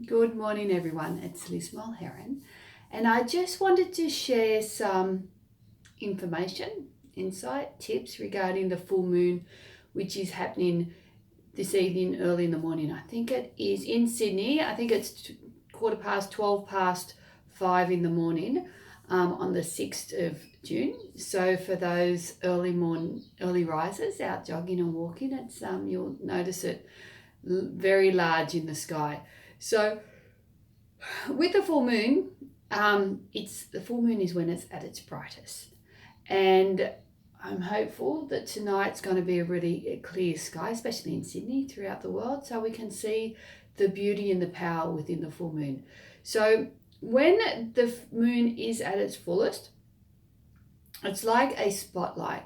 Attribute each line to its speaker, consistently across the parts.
Speaker 1: Good morning, everyone. It's Liz Mulheron, and I just wanted to share some information, insight, tips regarding the full moon, which is happening this evening, early in the morning. I think it is in Sydney. I think it's 5:15 in the morning on the 6th of June. So for those early risers out jogging and walking, it's you'll notice it very large in the sky. So with the full moon, it's the full moon is when it's at its brightest, and I'm hopeful that tonight's going to be a really clear sky, especially in Sydney, throughout the world, so we can see the beauty and the power within the full moon. So when the moon is at its fullest, it's like a spotlight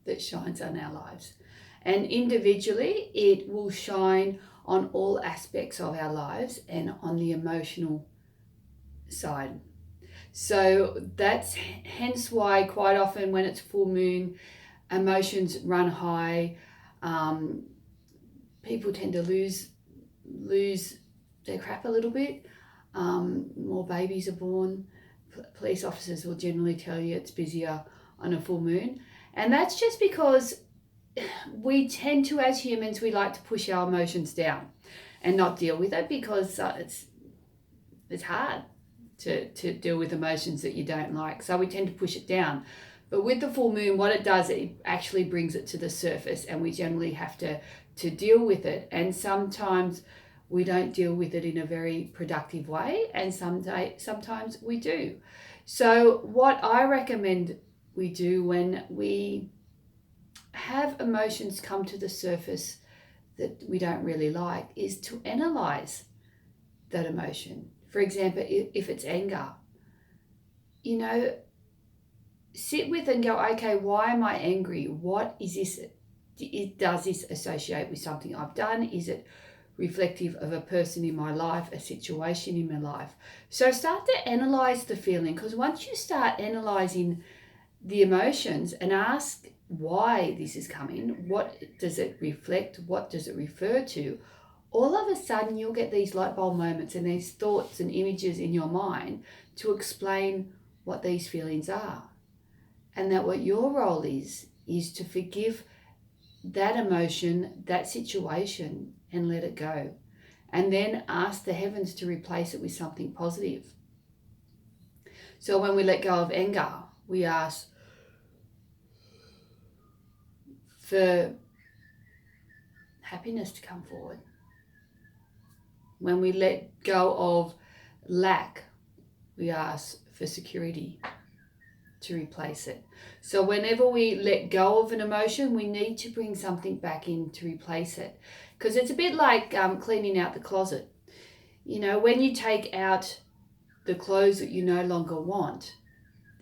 Speaker 1: that shines on our lives, and individually, it will shine on all aspects of our lives and on the emotional side. So that's hence why quite often when it's full moon, emotions run high. Um, People tend to lose their crap a little bit. More babies are born. Police officers will generally tell you it's busier on a full moon, and that's just because we tend to, as humans, we like to push our emotions down and not deal with it because it's hard to deal with emotions that you don't like. So we tend to push it down. But with the full moon, what it does, it actually brings it to the surface, and we generally have to deal with it. And sometimes we don't deal with it in a very productive way, and sometimes we do. So what I recommend we do when we have emotions come to the surface that we don't really like is to analyze that emotion. For example, if it's anger, you know, sit with and go, okay, why am I angry? What is this? Does this associate with something I've done? Is it reflective of a person in my life, a situation in my life? So start to analyze the feeling, because once you start analyzing the emotions and ask why this is coming, what does it reflect, what does it refer to, all of a sudden you'll get these light bulb moments and these thoughts and images in your mind to explain what these feelings are. And that what your role is to forgive that emotion, that situation, and let it go. And then ask the heavens to replace it with something positive. So when we let go of anger, we ask for happiness to come forward. When we let go of lack, we ask for security to replace it. So whenever we let go of an emotion, we need to bring something back in to replace it. Because it's a bit like cleaning out the closet. You know, when you take out the clothes that you no longer want,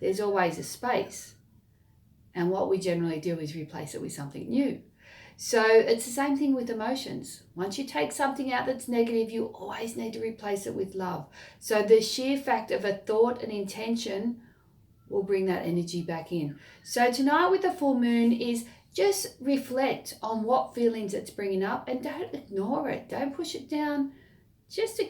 Speaker 1: there's always a space. And what we generally do is replace it with something new. So it's the same thing with emotions. Once you take something out that's negative, you always need to replace it with love. So the sheer fact of a thought and intention will bring that energy back in. So tonight with the full moon is just reflect on what feelings it's bringing up, and don't ignore it. Don't push it down. Just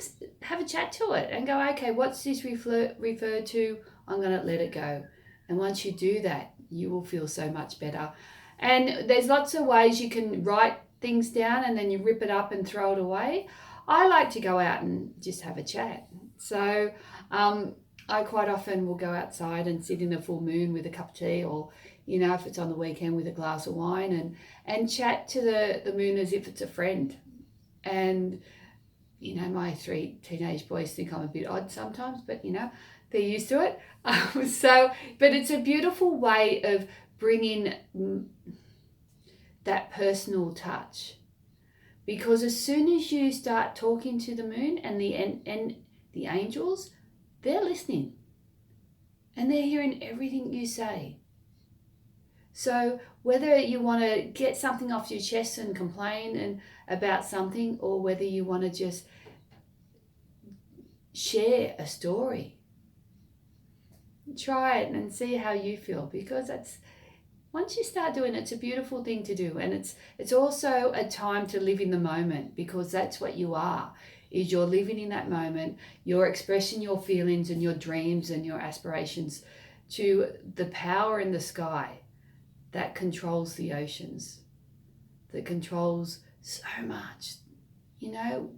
Speaker 1: have a chat to it and go, okay, what's this refer to? I'm going to let it go. And once you do that, you will feel so much better. And there's lots of ways you can write things down and then you rip it up and throw it away. I like to go out and just have a chat. So I quite often will go outside and sit in the full moon with a cup of tea, or, you know, if it's on the weekend, with a glass of wine, and chat to the moon as if it's a friend. And, you know, my 3 teenage boys think I'm a bit odd sometimes, but, you know, they're used to it. But it's a beautiful way of bringing that personal touch, because as soon as you start talking to the moon and the angels, they're listening and they're hearing everything you say. So whether you want to get something off your chest and complain about something, or whether you want to just share a story, try it and see how you feel, because that's once you start doing it, it's a beautiful thing to do. And it's also a time to live in the moment, because that's what you are, is you're living in that moment. You're expressing your feelings and your dreams and your aspirations to the power in the sky that controls the oceans, that controls so much. You know,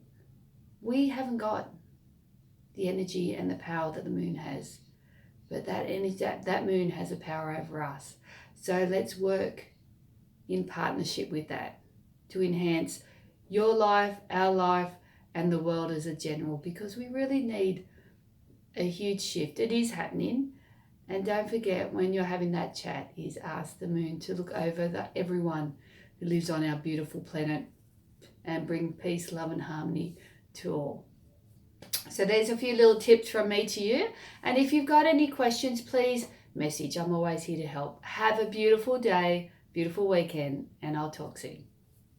Speaker 1: we haven't got the energy and the power that the moon has, but that energy, that moon has a power over us. So let's work in partnership with that to enhance your life, our life, and the world as a general, because we really need a huge shift. It is happening. And don't forget, when you're having that chat, is ask the moon to look over everyone who lives on our beautiful planet and bring peace, love, and harmony to all. So there's a few little tips from me to you. And if you've got any questions, please message. I'm always here to help. Have a beautiful day, beautiful weekend, and I'll talk soon.